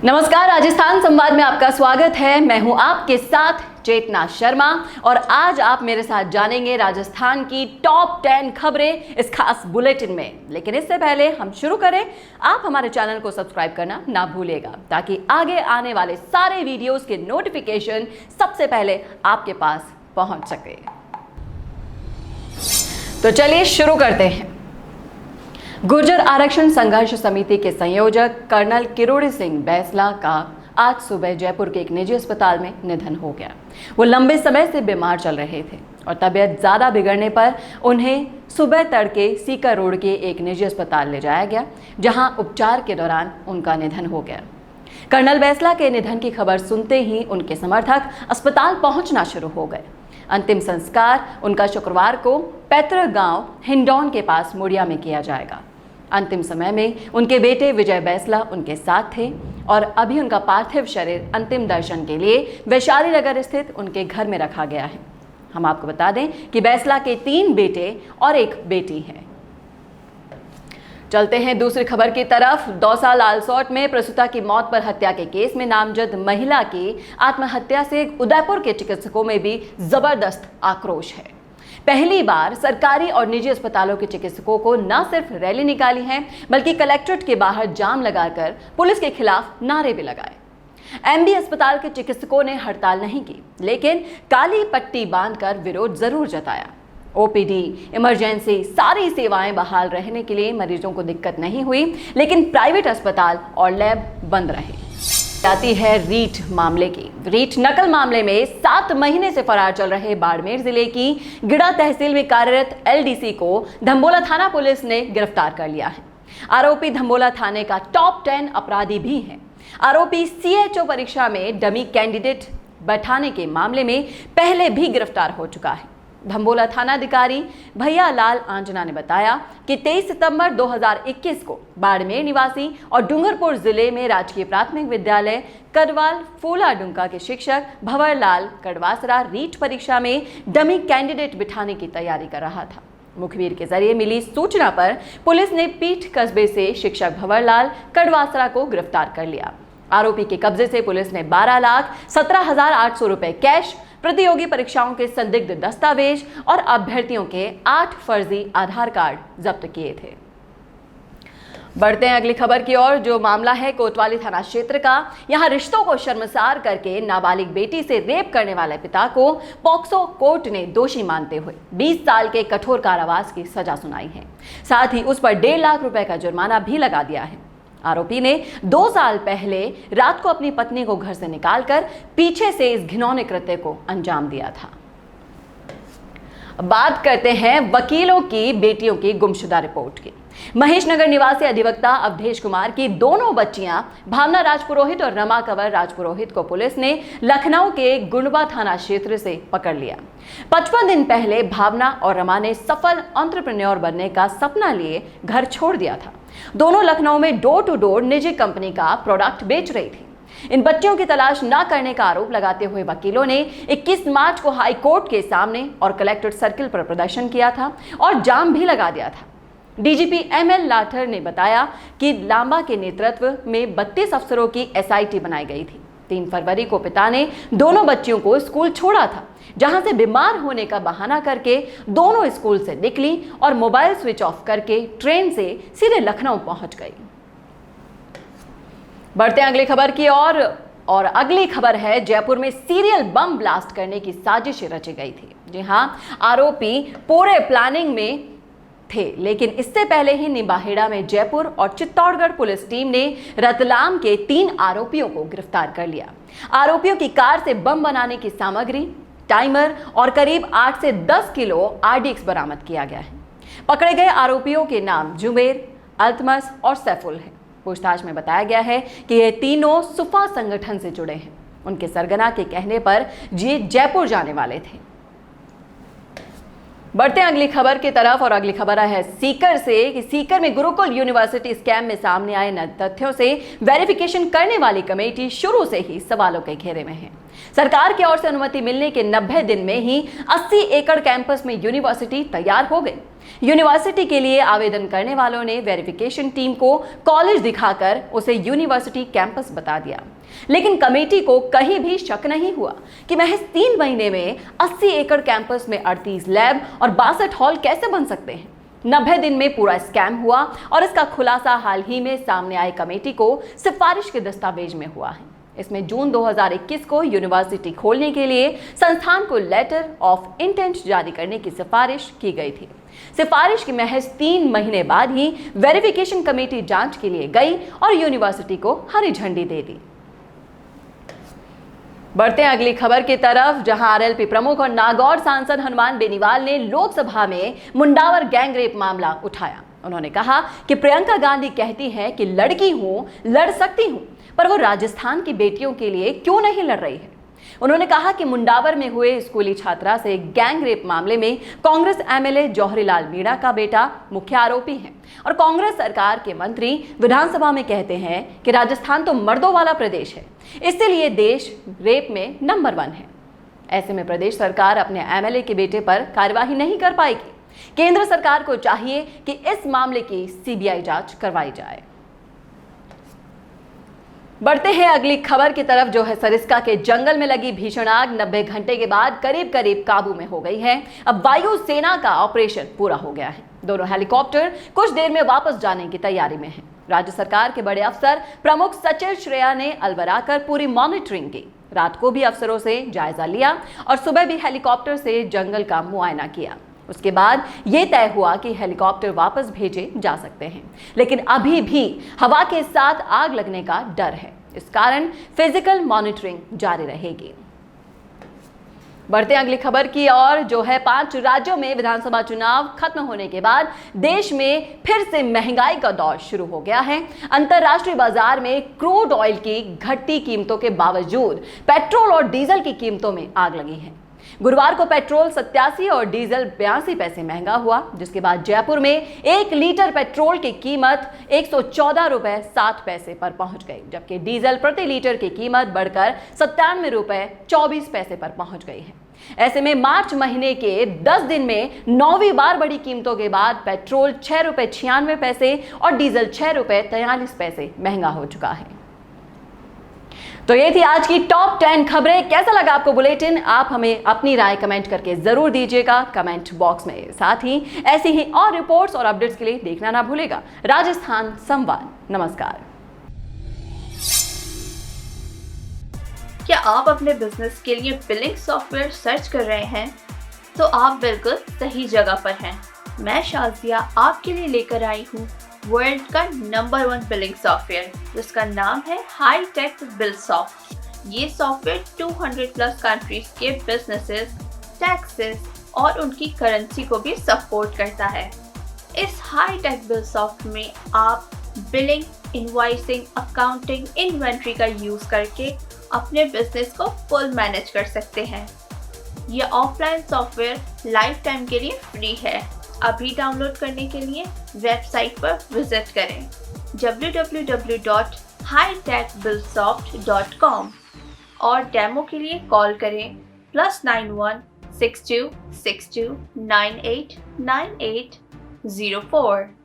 नमस्कार, राजस्थान संवाद में आपका स्वागत है। मैं हूं आपके साथ चेतना शर्मा और आज आप मेरे साथ जानेंगे राजस्थान की टॉप 10 खबरें इस खास बुलेटिन में। लेकिन इससे पहले हम शुरू करें, आप हमारे चैनल को सब्सक्राइब करना ना भूलिएगा ताकि आगे आने वाले सारे वीडियोस के नोटिफिकेशन सबसे पहले आपके पास पहुंच सके। तो चलिए शुरू करते हैं। गुर्जर आरक्षण संघर्ष समिति के संयोजक कर्नल किरोड़ी सिंह बैसला का आज सुबह जयपुर के एक निजी अस्पताल में निधन हो गया। वो लंबे समय से बीमार चल रहे थे और तबीयत ज़्यादा बिगड़ने पर उन्हें सुबह तड़के सीकर रोड के एक निजी अस्पताल ले जाया गया, जहां उपचार के दौरान उनका निधन हो गया। कर्नल बैसला के निधन की खबर सुनते ही उनके समर्थक अस्पताल पहुंचना शुरू हो गए। अंतिम संस्कार उनका शुक्रवार को पैतृक गांव हिंडौन के पास मुड़िया में किया जाएगा। अंतिम समय में उनके बेटे विजय बैसला उनके साथ थे और अभी उनका पार्थिव शरीर अंतिम दर्शन के लिए वैशाली नगर स्थित उनके घर में रखा गया है। हम आपको बता दें कि बैसला के 3 बेटे और 1 बेटी है। चलते हैं दूसरी खबर की तरफ। दौसा लालसोट में प्रसूता की मौत पर हत्या के केस में नामजद महिला की आत्महत्या से उदयपुर के चिकित्सकों में भी जबरदस्त आक्रोश है। पहली बार सरकारी और निजी अस्पतालों के चिकित्सकों को न सिर्फ रैली निकाली है, बल्कि कलेक्ट्रेट के बाहर जाम लगाकर पुलिस के खिलाफ नारे भी लगाए। एमबी अस्पताल के चिकित्सकों ने हड़ताल नहीं की, लेकिन काली पट्टी बांधकर विरोध जरूर जताया। ओपीडी, इमरजेंसी, सारी सेवाएं बहाल रहने के लिए मरीजों को दिक्कत नहीं हुई, लेकिन प्राइवेट अस्पताल और लैब बंद रहे। आती है रीट मामले की। रीट नकल मामले में 7 महीने से फरार चल रहे बाड़मेर जिले की गिड़ा तहसील में कार्यरत एलडीसी को धम्बोला थाना पुलिस ने गिरफ्तार कर लिया है। आरोपी धम्बोला थाने का टॉप 10 अपराधी भी है। आरोपी सीएचओ परीक्षा में डमी कैंडिडेट बैठाने के मामले में पहले भी गिरफ्तार हो चुका है। धम्बोला थानाधिकारी भैया लाल आंजना ने बताया कि 23 सितंबर 2021 को बाड़मेर निवासी और डूंगरपुर जिले में राजकीय प्राथमिक विद्यालय कड़वाल फूलाडुंका के शिक्षक भंवरलाल कड़वासरा रीट परीक्षा में डमी कैंडिडेट बिठाने की तैयारी कर रहा था। मुखबिर के जरिए मिली सूचना पर पुलिस ने पीठ कस्बे से शिक्षक भंवरलाल कड़वासरा को गिरफ्तार कर लिया। आरोपी के कब्जे से पुलिस ने 12,17,800 रुपए कैश, प्रतियोगी परीक्षाओं के संदिग्ध दस्तावेज और अभ्यर्थियों के 8 फर्जी आधार कार्ड जब्त किए थे। बढ़ते हैं अगली खबर की ओर, जो मामला है कोतवाली थाना क्षेत्र का। यहां रिश्तों को शर्मसार करके नाबालिग बेटी से रेप करने वाले पिता को पॉक्सो कोर्ट ने दोषी मानते हुए 20 साल के कठोर कारावास की सजा सुनाई है। साथ ही उस पर 1.5 लाख रुपए का जुर्माना भी लगा दिया है। आरोपी ने 2 साल पहले रात को अपनी पत्नी को घर से निकालकर पीछे से इस घिनौने कृत्य को अंजाम दिया था। बात करते हैं वकीलों की बेटियों की गुमशुदा रिपोर्ट की। महेशनगर निवासी अधिवक्ता अवधेश कुमार की दोनों बच्चियां भावना राजपुरोहित और रमा कंवर राजपुरोहित को पुलिस ने लखनऊ के गुंडवा थाना क्षेत्र से पकड़ लिया। 55 दिन पहले भावना और रमा ने सफल एंटरप्रेन्योर बनने का सपना लिए घर छोड़ दिया था। दोनों लखनऊ में डोर टू डोर निजी कंपनी का प्रोडक्ट बेच रही थी। इन बच्चियों की तलाश न करने का आरोप लगाते हुए वकीलों ने 21 मार्च को हाई कोर्ट के सामने और कलेक्ट्रेट सर्किल पर प्रदर्शन किया था और जाम भी लगा दिया था। डीजीपी एमएल लाठर ने बताया कि लांबा के नेतृत्व में 32 अफसरों की एसआईटी बनाई गई थी। 3 फरवरी को पिता ने दोनों बच्चियों को स्कूल छोड़ा था, जहां से बीमार होने का बहाना करके दोनों स्कूल से निकली और मोबाइल स्विच ऑफ करके ट्रेन से सीधे लखनऊ पहुंच गई। बढ़ते हैं अगली खबर की ओर और अगली खबर है जयपुर में सीरियल बम ब्लास्ट करने की साजिश रची गई थी। जी हां, आरोपी पूरे प्लानिंग में थे, लेकिन इससे पहले ही निम्बाहेड़ा में जयपुर और चित्तौड़गढ़ पुलिस टीम ने रतलाम के 3 आरोपियों को गिरफ्तार कर लिया। आरोपियों की कार से बम बनाने की सामग्री, टाइमर और करीब 8 से 10 किलो आरडीएक्स बरामद किया गया है। पकड़े गए आरोपियों के नाम जुबेर, अल्तमस और सैफुल हैं। पूछताछ में बताया गया है कि ये तीनों सुफा संगठन से जुड़े हैं। उनके सरगना के कहने पर ये जयपुर जाने वाले थे। बढ़ते हैं अगली खबर की तरफ और अगली खबर है सीकर से कि सीकर में गुरुकुल यूनिवर्सिटी स्कैम में सामने आए नए तथ्यों से वेरिफिकेशन करने वाली कमेटी शुरू से ही सवालों के घेरे में है। सरकार की ओर से अनुमति मिलने के 90 दिन में ही 80 एकड़ कैंपस में यूनिवर्सिटी तैयार हो गई। यूनिवर्सिटी के लिए आवेदन करने वालों ने वेरिफिकेशन टीम को कॉलेज दिखाकर उसे यूनिवर्सिटी कैंपस बता दिया, लेकिन कमेटी को कहीं भी शक नहीं हुआ कि महज 3 महीने में 80 एकड़ कैंपस में 38 लैब और 62 हॉल कैसे बन सकते हैं। 90 दिन में पूरा स्कैम हुआ और इसका खुलासा हाल ही में सामने आई कमेटी को सिफारिश के दस्तावेज में हुआ है। इसमें जून 2021 को यूनिवर्सिटी खोलने के लिए संस्थान को लेटर ऑफ इंटेंट जारी करने की सिफारिश की गई थी। सिफारिश के महज 3 महीने बाद ही वेरिफिकेशन कमेटी जांच के लिए गई और यूनिवर्सिटी को हरी झंडी दे दी। बढ़ते हैं अगली खबर की तरफ, जहां आरएलपी प्रमुख और नागौर सांसद हनुमान बेनीवाल ने लोकसभा में मुंडावर गैंगरेप मामला उठाया। उन्होंने कहा कि प्रियंका गांधी कहती हैं कि लड़की हूं, लड़ सकती हूं, पर वो राजस्थान की बेटियों के लिए क्यों नहीं लड़ रही है। उन्होंने कहा कि मुंडावर में हुए स्कूली छात्रा से गैंगरेप मामले में कांग्रेस एमएलए जौहरीलाल मीणा का बेटा मुख्य आरोपी है और कांग्रेस सरकार के मंत्री विधानसभा में कहते हैं कि राजस्थान तो मर्दों वाला प्रदेश है, इसलिए देश रेप में नंबर 1 है। ऐसे में प्रदेश सरकार अपने एमएलए के बेटे पर कार्यवाही नहीं कर पाएगी। केंद्र सरकार को चाहिए कि इस मामले की सीबीआई जांच करवाई जाए। बढ़ते हैं अगली खबर की तरफ, जो है सरिस्का के जंगल में लगी भीषण आग 90 घंटे के बाद करीब करीब काबू में हो गई है। अब वायुसेना का ऑपरेशन पूरा हो गया है। दोनों हेलीकॉप्टर कुछ देर में वापस जाने की तैयारी में हैं। राज्य सरकार के बड़े अफसर प्रमुख सचिव श्रेया ने अलवर आकर पूरी मॉनिटरिंग की। रात को भी अफसरों से जायजा लिया और सुबह भी हेलीकॉप्टर से जंगल का मुआयना किया। उसके बाद यह तय हुआ कि हेलीकॉप्टर वापस भेजे जा सकते हैं, लेकिन अभी भी हवा के साथ आग लगने का डर है। इस कारण फिजिकल मॉनिटरिंग जारी रहेगी। बढ़ते अगली खबर की ओर, जो है 5 राज्यों में विधानसभा चुनाव खत्म होने के बाद देश में फिर से महंगाई का दौर शुरू हो गया है। अंतर्राष्ट्रीय बाजार में क्रूड ऑयल की घटती कीमतों के बावजूद पेट्रोल और डीजल की कीमतों में आग लगी है। गुरुवार को पेट्रोल 87 और डीजल 82 पैसे महंगा हुआ, जिसके बाद जयपुर में 1 लीटर पेट्रोल की कीमत 114 रुपए 60 पैसे पर पहुंच गई, जबकि डीजल प्रति लीटर की कीमत बढ़कर 97 रुपए 24 पैसे पर पहुंच गई है। ऐसे में मार्च महीने के 10 दिन में 9वीं बार बढ़ी कीमतों के बाद पेट्रोल 6 रुपए 96 पैसे और डीजल 6 रुपए 43 पैसे महंगा हो चुका है। तो ये थी आज की टॉप 10 खबरें। कैसा लगा आपको बुलेटिन? आप हमें अपनी राय कमेंट करके जरूर दीजिएगा कमेंट बॉक्स में। साथ ही ऐसी ही और रिपोर्ट्स और अपडेट्स के लिए देखना ना भूलेगा राजस्थान संवाद। नमस्कार। क्या आप अपने बिजनेस के लिए बिलिंग सॉफ्टवेयर सर्च कर रहे हैं? तो आप बिल्कुल सही जगह पर हैं। मैं शाजिया आपके लिए लेकर आई हूँ वर्ल्ड का नंबर 1 बिलिंग सॉफ्टवेयर, जिसका नाम है हाईटेक बिलसॉफ्ट। ये सॉफ्टवेयर 200+ कंट्रीज के बिजनेसेस, टैक्सेस और उनकी करेंसी को भी सपोर्ट करता है। इस हाईटेक बिलसॉफ्ट में आप बिलिंग, इनवॉइसिंग, अकाउंटिंग, इन्वेंट्री का यूज करके अपने बिजनेस को फुल मैनेज कर सकते हैं। यह ऑफलाइन सॉफ्टवेयर लाइफ टाइम के लिए फ्री है। अभी डाउनलोड करने के लिए वेबसाइट पर विजिट करें www.hitechbillsoft.com और डेमो के लिए कॉल करें +91 62 62 98 98 04।